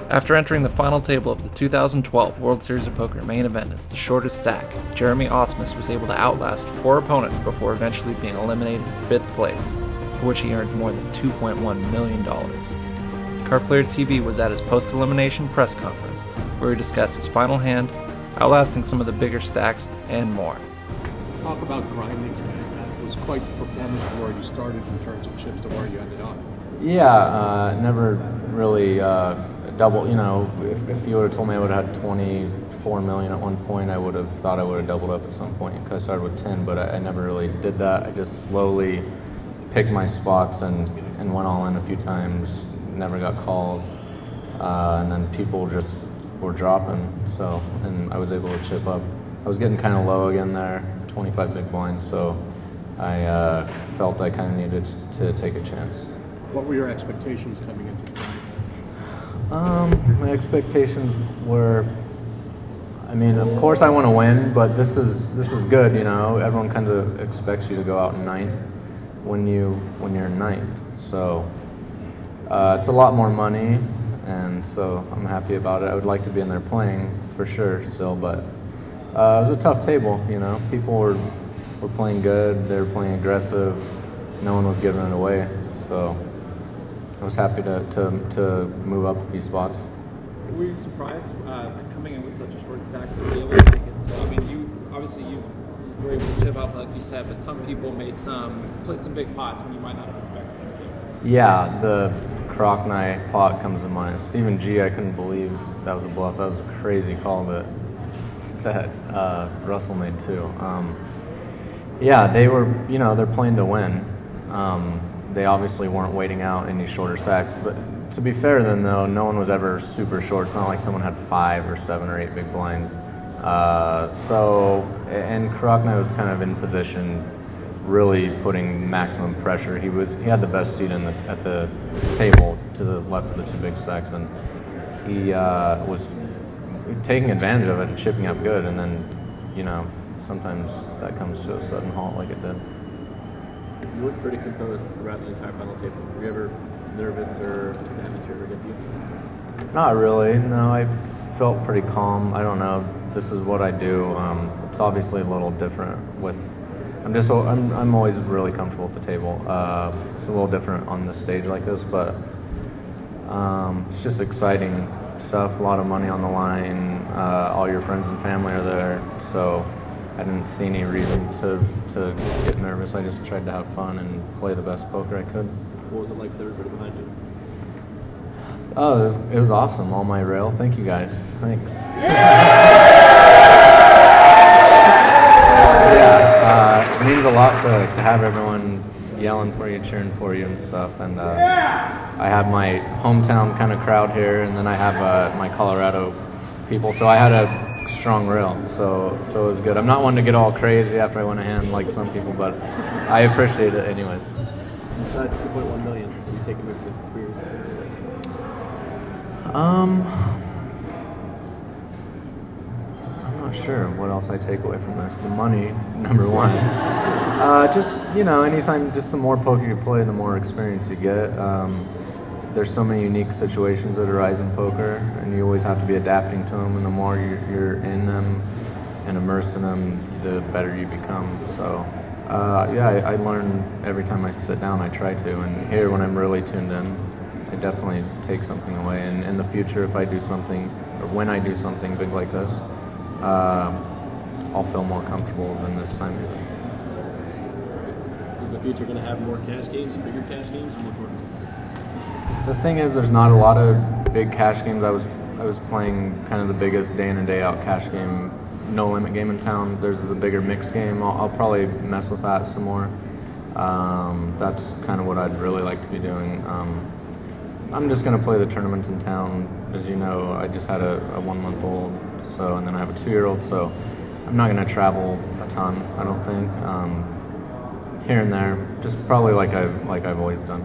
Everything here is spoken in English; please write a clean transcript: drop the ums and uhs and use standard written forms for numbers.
After entering the final table of the 2012 World Series of Poker main event as the shortest stack, Jeremy Ausmus was able to outlast 4 opponents before eventually being eliminated in 5th place, for which he earned more than $2.1 million. Card Player TV was at his post-elimination press conference, where he discussed his final hand, outlasting some of the bigger stacks, and more. Talk about grinding today. That was quite the performance from where you started in terms of chips to where you ended up. Yeah, never really double. You know, if you would have told me I would have had 24 million at one point, I would have thought I would have doubled up at some point because I started with 10, but I never really did that. I just slowly picked my spots and went all in a few times. Never got calls, and then people just were dropping. So, and I was able to chip up. I was getting kind of low again there, 25 big blinds. So, I felt I kind of needed to take a chance. What were your expectations coming into the night? My expectations were, I mean, of course I want to win, but this is good, you know. Everyone kind of expects you to go out in 9th when you're in 9th. So it's a lot more money, and so I'm happy about it. I would like to be in there playing for sure still, but it was a tough table, you know. People were playing good, they were playing aggressive. No one was giving it away, so I was happy to move up a few spots. Were you surprised coming in with such a short stack to be able to take it? So, I mean, you were able to chip up, like you said, but some people played some big pots when you might not have expected them to. Yeah, the Crockney pot comes to mind. Stephen G, I couldn't believe that was a bluff. That was a crazy call that Russell made too. Yeah, they were, you know, they're playing to win. They obviously weren't waiting out any shorter stacks, but to be fair then though, no one was ever super short. It's not like someone had 5 or 7 or 8 big blinds. And Crockney was kind of in position, really putting maximum pressure. He had the best seat at the table to the left of the 2 big stacks, and he was taking advantage of it and chipping up good, and then, you know, sometimes that comes to a sudden halt like it did. You looked pretty composed throughout the entire final table. Were you ever nervous or did the atmosphere ever get to you? Not really. No, I felt pretty calm. I don't know. This is what I do. It's obviously a little different with. I'm always really comfortable at the table. It's a little different on the stage like this, but it's just exciting stuff. A lot of money on the line. All your friends and family are there, so I didn't see any reason to get nervous. I just tried to have fun and play the best poker I could. What was it like with everybody behind you? Oh, it was awesome. All my rail. Thank you guys. Thanks. Yeah, it means a lot to have everyone yelling for you, cheering for you and stuff. And I have my hometown kind of crowd here, and then I have my Colorado people. So I had a strong rail, so it was good. I'm not one to get all crazy after I win a hand like some people, but I appreciate it anyways. Besides 2.1 million, what are you taking away from this experience? I'm not sure what else I take away from this. The money, number one. Just, you know, anytime, just the more poker you play, the more experience you get. There's so many unique situations that arise in poker, and you always have to be adapting to them, and the more you're in them and immersed in them, the better you become. So, yeah, I learn every time I sit down, I try to, and here when I'm really tuned in, I definitely take something away. And in the future, if I do something, or when I do something big like this, I'll feel more comfortable than this time. Is the future going to have more cash games, bigger cash games, or more tournaments? The thing is, there's not a lot of big cash games. I was playing kind of the biggest day in and day out cash game, no limit game in town. There's the bigger mixed game. I'll probably mess with that some more. That's kind of what I'd really like to be doing. I'm just going to play the tournaments in town. As you know, I just had a 1-month-old, and then I have a 2-year-old, so I'm not going to travel a ton, I don't think. Here and there, just probably like I've always done.